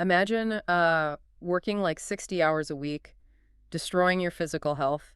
Imagine working like 60 hours a week, destroying your physical health,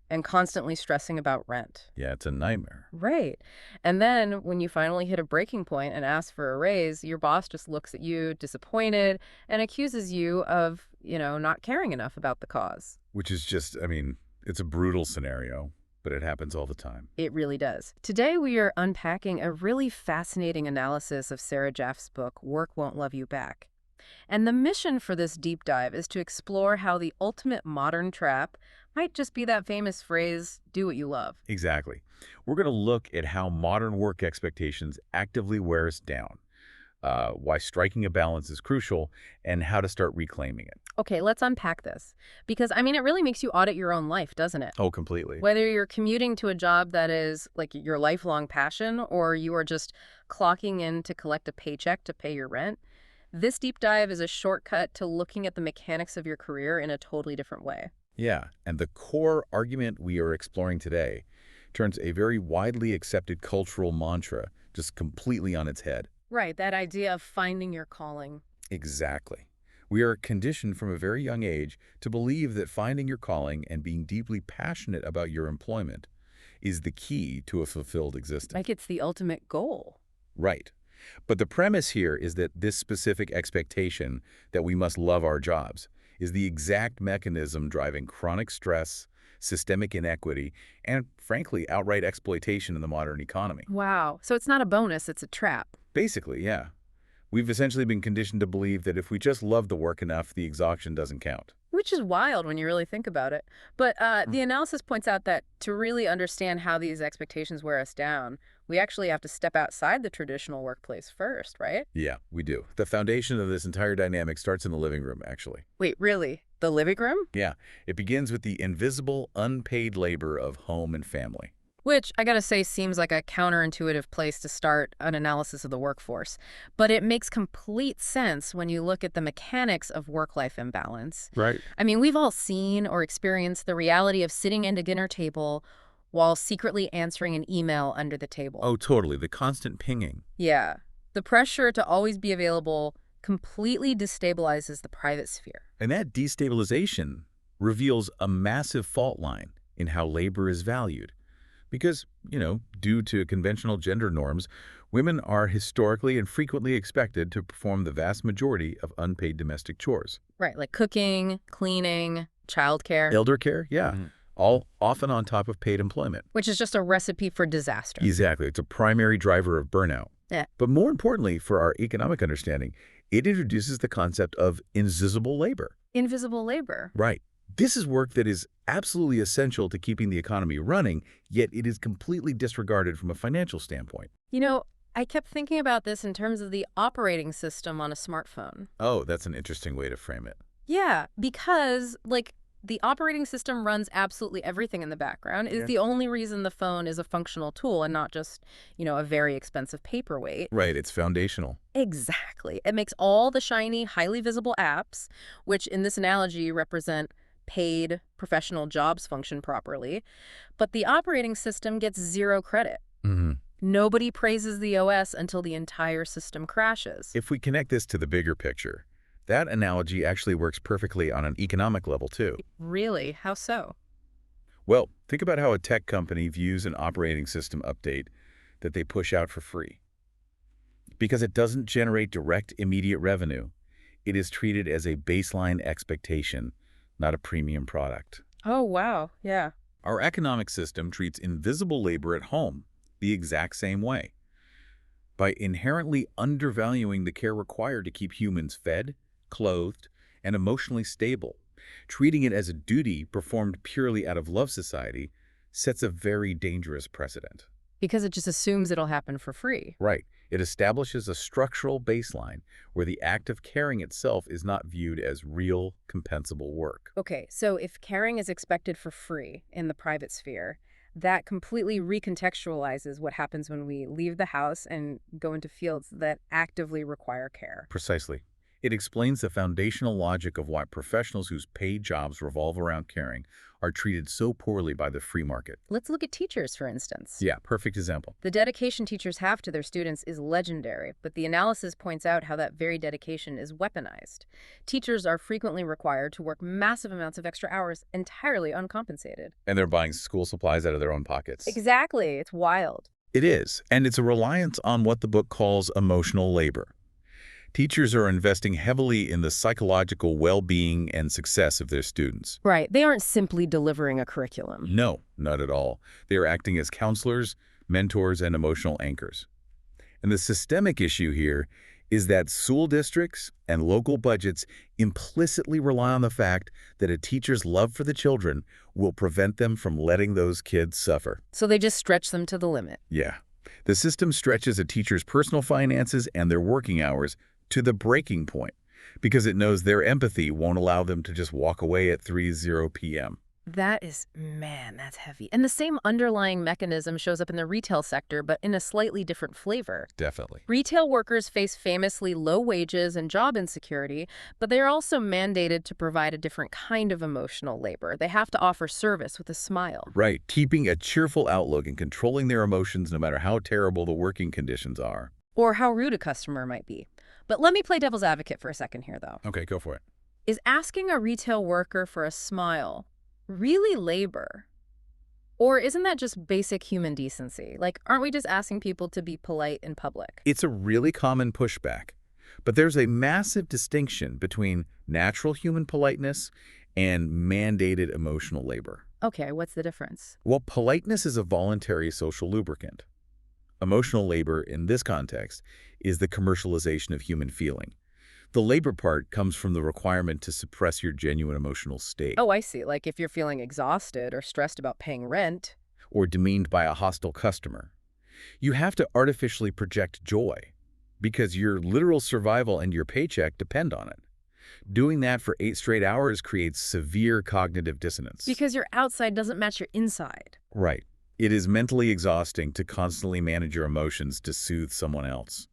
and constantly stressing about rent. Yeah, it's a nightmare. Right. And then when you finally hit a breaking point and ask for a raise, your boss just looks at you disappointed and accuses you of, not caring enough about the cause. Which is just, I mean, it's a brutal scenario, but it happens all the time. It really does. Today, we are unpacking a really fascinating analysis of Sarah Jaffe's book, Work Won't Love You Back. And the mission for this deep dive is to explore how the ultimate modern trap might just be that famous phrase, do what you love. Exactly. We're going to look at how modern work expectations actively wear us down, why striking a balance is crucial, and how to start reclaiming it. Okay, let's unpack this. Because, it really makes you audit your own life, doesn't it? Oh, completely. Whether you're commuting to a job that is like your lifelong passion or you are just clocking in to collect a paycheck to pay your rent, this deep dive is a shortcut to looking at the mechanics of your career in a totally different way. Yeah, and the core argument we are exploring today turns a very widely accepted cultural mantra just completely on its head. Right, that idea of finding your calling. Exactly. We are conditioned from a very young age to believe that finding your calling and being deeply passionate about your employment is the key to a fulfilled existence. Like it's the ultimate goal. Right. But the premise here is that this specific expectation that we must love our jobs is the exact mechanism driving chronic stress, systemic inequity, and, frankly, outright exploitation in the modern economy. Wow, so it's not a bonus, it's a trap. Basically, yeah. We've essentially been conditioned to believe that if we just love the work enough, the exhaustion doesn't count. Which is wild when you really think about it. But the analysis points out that to really understand how these expectations wear us down, we actually have to step outside the traditional workplace first, right? Yeah, we do. The foundation of this entire dynamic starts in the living room, actually. Wait, really? The living room? Yeah, it begins with the invisible, unpaid labor of home and family. Which, I gotta say, seems like a counterintuitive place to start an analysis of the workforce. But it makes complete sense when you look at the mechanics of work-life imbalance. Right. We've all seen or experienced the reality of sitting at a dinner table while secretly answering an email under the table. Oh, totally. The constant pinging. Yeah. The pressure to always be available completely destabilizes the private sphere. And that destabilization reveals a massive fault line in how labor is valued. Because, due to conventional gender norms, women are historically and frequently expected to perform the vast majority of unpaid domestic chores. Right, like cooking, cleaning, childcare. Elder care, yeah. All often on top of paid employment. Which is just a recipe for disaster. Exactly. It's a primary driver of burnout. Yeah. But more importantly, for our economic understanding, it introduces the concept of invisible labor. Invisible labor. Right. This is work that is absolutely essential to keeping the economy running, yet it is completely disregarded from a financial standpoint. I kept thinking about this in terms of the operating system on a smartphone. Oh, that's an interesting way to frame it. Yeah, because, the operating system runs absolutely everything in the background. It's Yeah. the only reason the phone is a functional tool and not just, a very expensive paperweight. Right, it's foundational. Exactly. It makes all the shiny, highly visible apps, which in this analogy represent paid professional jobs function properly, but the operating system gets zero credit. Nobody praises the OS until the entire system crashes. If we connect this to the bigger picture, that analogy actually works perfectly on an economic level too. Really? How so? Well, think about how a tech company views an operating system update that they push out for free. Because it doesn't generate direct, immediate revenue, it is treated as a baseline expectation, not a premium product. Oh, wow. Yeah. Our economic system treats invisible labor at home the exact same way. By inherently undervaluing the care required to keep humans fed, clothed, and emotionally stable, treating it as a duty performed purely out of love society sets a very dangerous precedent. Because it just assumes it'll happen for free. Right. It establishes a structural baseline where the act of caring itself is not viewed as real, compensable work. Okay, so if caring is expected for free in the private sphere, that completely recontextualizes what happens when we leave the house and go into fields that actively require care. Precisely. It explains the foundational logic of why professionals whose paid jobs revolve around caring are treated so poorly by the free market. Let's look at teachers, for instance. Yeah, perfect example. The dedication teachers have to their students is legendary, but the analysis points out how that very dedication is weaponized. Teachers are frequently required to work massive amounts of extra hours entirely uncompensated. And they're buying school supplies out of their own pockets. Exactly. It's wild. It is, and it's a reliance on what the book calls emotional labor. Teachers are investing heavily in the psychological well-being and success of their students. Right. They aren't simply delivering a curriculum. No, not at all. They are acting as counselors, mentors, and emotional anchors. And the systemic issue here is that school districts and local budgets implicitly rely on the fact that a teacher's love for the children will prevent them from letting those kids suffer. So they just stretch them to the limit. Yeah. The system stretches a teacher's personal finances and their working hours to the breaking point because it knows their empathy won't allow them to just walk away at 3:00 p.m. Man, that's heavy. And the same underlying mechanism shows up in the retail sector, but in a slightly different flavor. Definitely. Retail workers face famously low wages and job insecurity, but they are also mandated to provide a different kind of emotional labor. They have to offer service with a smile. Right. Keeping a cheerful outlook and controlling their emotions no matter how terrible the working conditions are. Or how rude a customer might be. But let me play devil's advocate for a second here, though. Okay, go for it. Is asking a retail worker for a smile really labor? Or isn't that just basic human decency? Like, aren't we just asking people to be polite in public? It's a really common pushback, but there's a massive distinction between natural human politeness and mandated emotional labor. Okay, what's the difference? Well, politeness is a voluntary social lubricant. Emotional labor, in this context, is the commercialization of human feeling. The labor part comes from the requirement to suppress your genuine emotional state. Oh, I see. Like if you're feeling exhausted or stressed about paying rent. Or demeaned by a hostile customer. You have to artificially project joy because your literal survival and your paycheck depend on it. Doing that for 8 straight hours creates severe cognitive dissonance. Because your outside doesn't match your inside. Right. It is mentally exhausting to constantly manage your emotions to soothe someone else.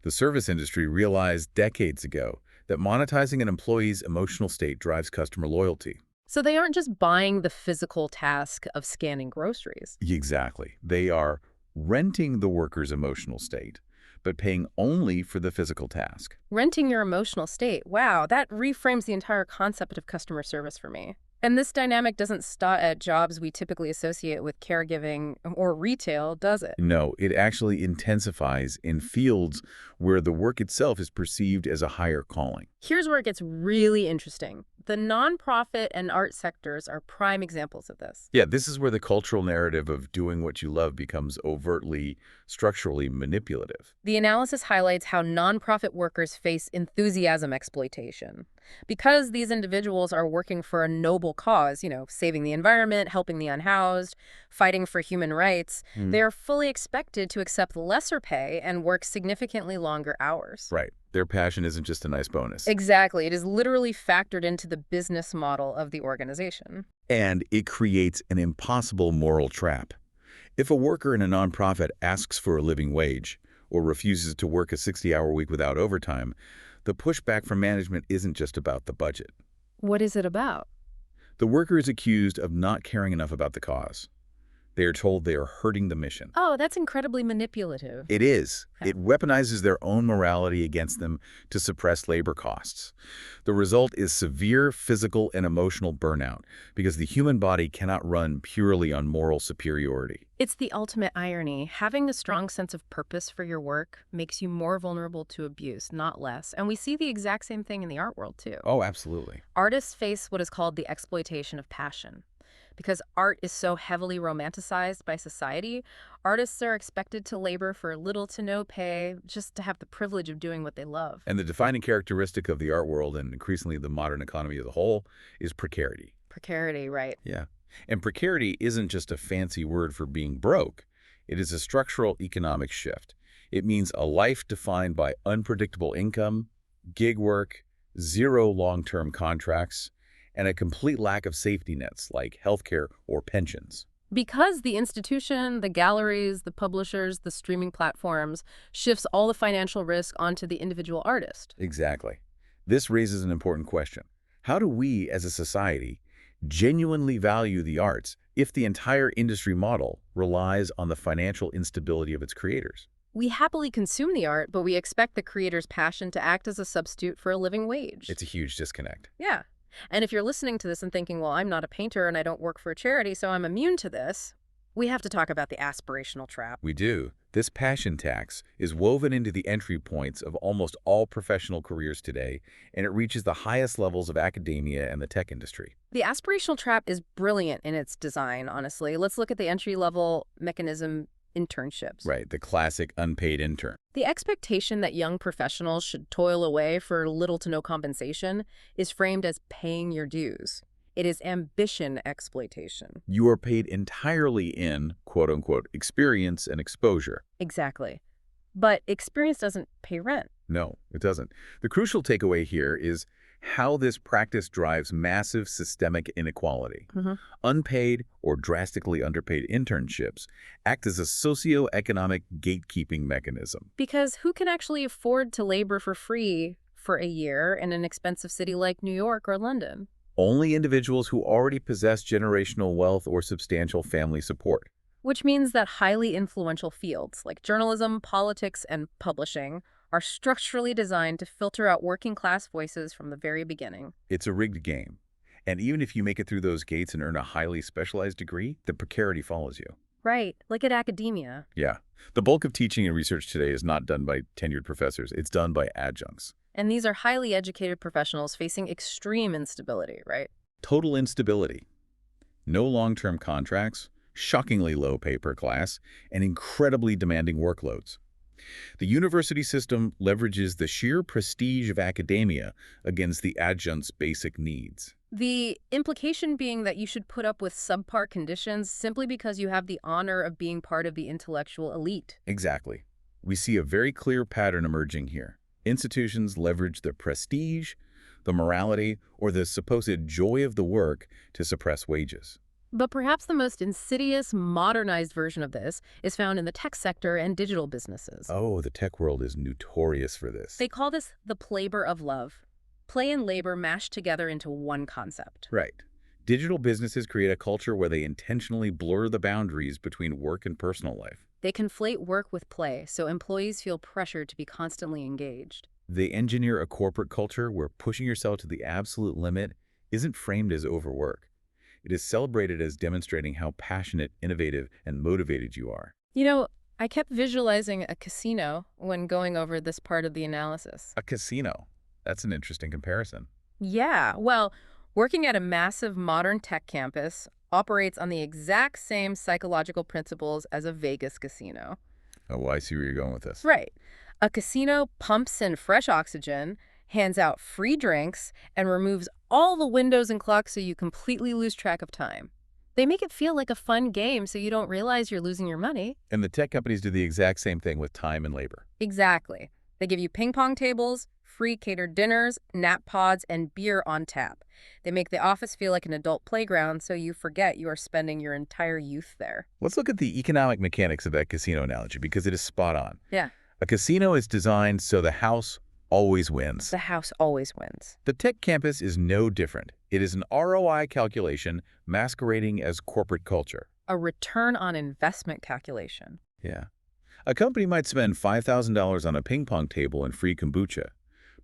The service industry realized decades ago that monetizing an employee's emotional state drives customer loyalty. So they aren't just buying the physical task of scanning groceries. Exactly. They are renting the worker's emotional state, but paying only for the physical task. Renting your emotional state. Wow, that reframes the entire concept of customer service for me. And this dynamic doesn't stop at jobs we typically associate with caregiving or retail, does it? No, it actually intensifies in fields where the work itself is perceived as a higher calling. Here's where it gets really interesting. The nonprofit and art sectors are prime examples of this. Yeah, this is where the cultural narrative of doing what you love becomes overtly, structurally manipulative. The analysis highlights how nonprofit workers face enthusiasm exploitation. Because these individuals are working for a noble cause, saving the environment, helping the unhoused, fighting for human rights, they are fully expected to accept lesser pay and work significantly longer hours. Right. Their passion isn't just a nice bonus. Exactly. It is literally factored into the business model of the organization. And it creates an impossible moral trap. If a worker in a nonprofit asks for a living wage or refuses to work a 60-hour week without overtime, the pushback from management isn't just about the budget. What is it about? The worker is accused of not caring enough about the cause. They are told they are hurting the mission. Oh, that's incredibly manipulative. It is. It weaponizes their own morality against them to suppress labor costs. The result is severe physical and emotional burnout because the human body cannot run purely on moral superiority. It's the ultimate irony. Having a strong sense of purpose for your work makes you more vulnerable to abuse, not less. And we see the exact same thing in the art world, too. Oh, absolutely. Artists face what is called the exploitation of passion. Because art is so heavily romanticized by society, artists are expected to labor for little to no pay just to have the privilege of doing what they love. And the defining characteristic of the art world and increasingly the modern economy as a whole is precarity. Precarity, right. Yeah. And precarity isn't just a fancy word for being broke. It is a structural economic shift. It means a life defined by unpredictable income, gig work, zero long-term contracts, and a complete lack of safety nets like healthcare or pensions. Because the institution, the galleries, the publishers, the streaming platforms shifts all the financial risk onto the individual artist. Exactly. This raises an important question. How do we, as a society, genuinely value the arts if the entire industry model relies on the financial instability of its creators? We happily consume the art, but we expect the creator's passion to act as a substitute for a living wage. It's a huge disconnect. Yeah. And if you're listening to this and thinking, well, I'm not a painter and I don't work for a charity, so I'm immune to this, we have to talk about the aspirational trap. We do. This passion tax is woven into the entry points of almost all professional careers today, and it reaches the highest levels of academia and the tech industry. The aspirational trap is brilliant in its design, honestly. Let's look at the entry-level mechanism, internships. Right, the classic unpaid intern. The expectation that young professionals should toil away for little to no compensation is framed as paying your dues. It is ambition exploitation. You are paid entirely in, quote-unquote, experience and exposure. Exactly. But experience doesn't pay rent. No, it doesn't. The crucial takeaway here is how this practice drives massive systemic inequality. Unpaid or drastically underpaid internships act as a socioeconomic gatekeeping mechanism. Because who can actually afford to labor for free for a year in an expensive city like New York or London? Only individuals who already possess generational wealth or substantial family support. Which means that highly influential fields like journalism, politics, and publishing are structurally designed to filter out working-class voices from the very beginning. It's a rigged game. And even if you make it through those gates and earn a highly specialized degree, the precarity follows you. Right, like at academia. Yeah. The bulk of teaching and research today is not done by tenured professors. It's done by adjuncts. And these are highly educated professionals facing extreme instability, right? Total instability. No long-term contracts, shockingly low pay per class, and incredibly demanding workloads. The university system leverages the sheer prestige of academia against the adjunct's basic needs. The implication being that you should put up with subpar conditions simply because you have the honor of being part of the intellectual elite. Exactly. We see a very clear pattern emerging here. Institutions leverage the prestige, the morality, or the supposed joy of the work to suppress wages. But perhaps the most insidious, modernized version of this is found in the tech sector and digital businesses. Oh, the tech world is notorious for this. They call this the labor of love. Play and labor mashed together into one concept. Right. Digital businesses create a culture where they intentionally blur the boundaries between work and personal life. They conflate work with play, so employees feel pressured to be constantly engaged. They engineer a corporate culture where pushing yourself to the absolute limit isn't framed as overwork. It is celebrated as demonstrating how passionate, innovative, and motivated you are. You know, I kept visualizing a casino when going over this part of the analysis. A casino. That's an interesting comparison. Yeah, well, working at a massive modern tech campus operates on the exact same psychological principles as a Vegas casino. Oh, well, I see where you're going with this. Right. A casino pumps in fresh oxygen, hands out free drinks, and removes all the windows and clocks so you completely lose track of time. They make it feel like a fun game so you don't realize you're losing your money. And the tech companies do the exact same thing with time and labor. Exactly. They give you ping pong tables, free catered dinners, nap pods, and beer on tap. They make the office feel like an adult playground so you forget you are spending your entire youth there. Let's look at the economic mechanics of that casino analogy because it is spot on. Yeah. A casino is designed so the house always wins. The house always wins. The tech campus is no different. It is an ROI calculation masquerading as corporate culture. A return on investment calculation. Yeah. A company might spend $5,000 on a ping pong table and free kombucha.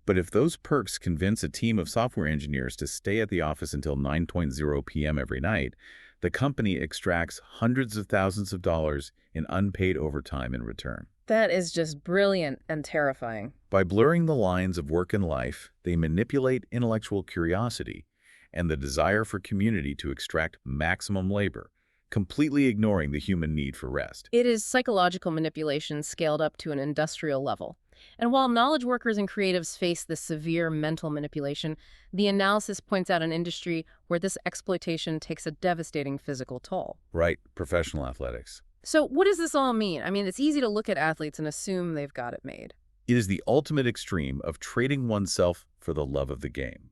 But if those perks convince a team of software engineers to stay at the office until 9:00 p.m. every night, the company extracts hundreds of thousands of dollars in unpaid overtime in return. That is just brilliant and terrifying. By blurring the lines of work and life, they manipulate intellectual curiosity and the desire for community to extract maximum labor, completely ignoring the human need for rest. It is psychological manipulation scaled up to an industrial level. And while knowledge workers and creatives face this severe mental manipulation, the analysis points out an industry where this exploitation takes a devastating physical toll. Right, professional athletics. So what does this all mean? I mean, it's easy to look at athletes and assume they've got it made. It is the ultimate extreme of trading oneself for the love of the game.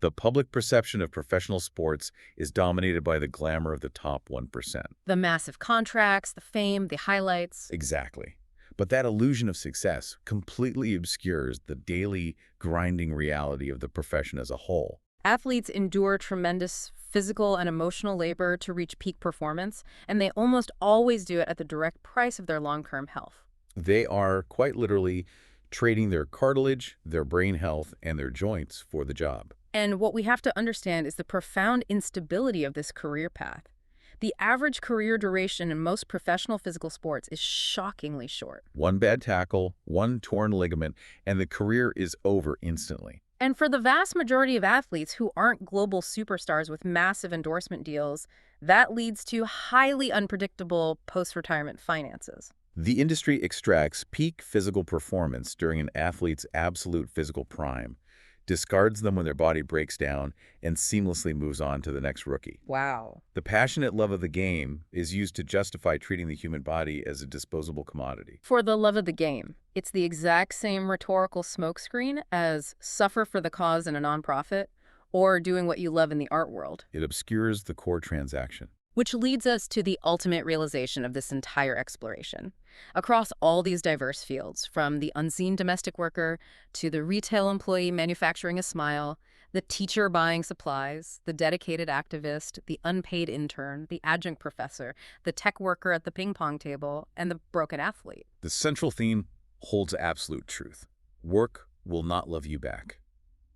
The public perception of professional sports is dominated by the glamour of the top 1%. The massive contracts, the fame, the highlights. Exactly. But that illusion of success completely obscures the daily, grinding reality of the profession as a whole. Athletes endure tremendous physical and emotional labor to reach peak performance, and they almost always do it at the direct price of their long-term health. They are quite literally trading their cartilage, their brain health, and their joints for the job. And what we have to understand is the profound instability of this career path. The average career duration in most professional physical sports is shockingly short. One bad tackle, one torn ligament, and the career is over instantly. And for the vast majority of athletes who aren't global superstars with massive endorsement deals, that leads to highly unpredictable post-retirement finances. The industry extracts peak physical performance during an athlete's absolute physical prime, discards them when their body breaks down, and seamlessly moves on to the next rookie. Wow. The passionate love of the game is used to justify treating the human body as a disposable commodity. For the love of the game, it's the exact same rhetorical smokescreen as suffer for the cause in a nonprofit or doing what you love in the art world. It obscures the core transaction. Which leads us to the ultimate realization of this entire exploration. Across all these diverse fields, from the unseen domestic worker to the retail employee manufacturing a smile, the teacher buying supplies, the dedicated activist, the unpaid intern, the adjunct professor, the tech worker at the ping pong table, and the broken athlete. The central theme holds absolute truth. Work will not love you back.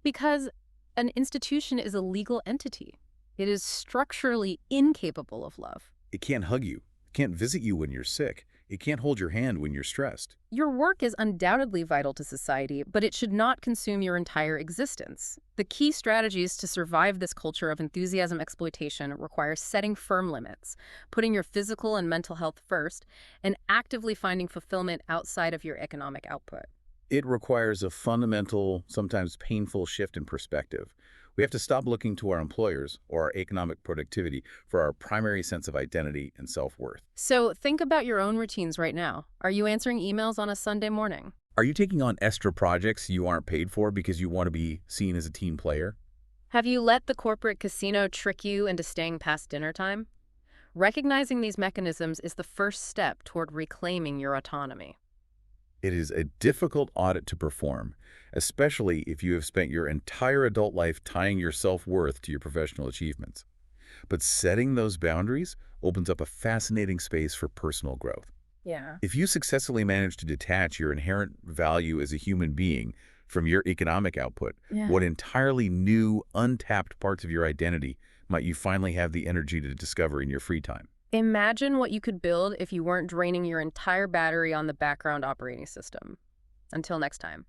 Because an institution is a legal entity. It is structurally incapable of love. It can't hug you, can't visit you when you're sick, it can't hold your hand when you're stressed. Your work is undoubtedly vital to society, but it should not consume your entire existence. The key strategies to survive this culture of enthusiasm exploitation require setting firm limits, putting your physical and mental health first, and actively finding fulfillment outside of your economic output. It requires a fundamental, sometimes painful shift in perspective. We have to stop looking to our employers or our economic productivity for our primary sense of identity and self-worth. So think about your own routines right now. Are you answering emails on a Sunday morning? Are you taking on extra projects you aren't paid for because you want to be seen as a team player? Have you let the corporate casino trick you into staying past dinner time? Recognizing these mechanisms is the first step toward reclaiming your autonomy. It is a difficult audit to perform, especially if you have spent your entire adult life tying your self-worth to your professional achievements. But setting those boundaries opens up a fascinating space for personal growth. Yeah. If you successfully manage to detach your inherent value as a human being from your economic output, what entirely new, untapped parts of your identity might you finally have the energy to discover in your free time? Imagine what you could build if you weren't draining your entire battery on the background operating system. Until next time.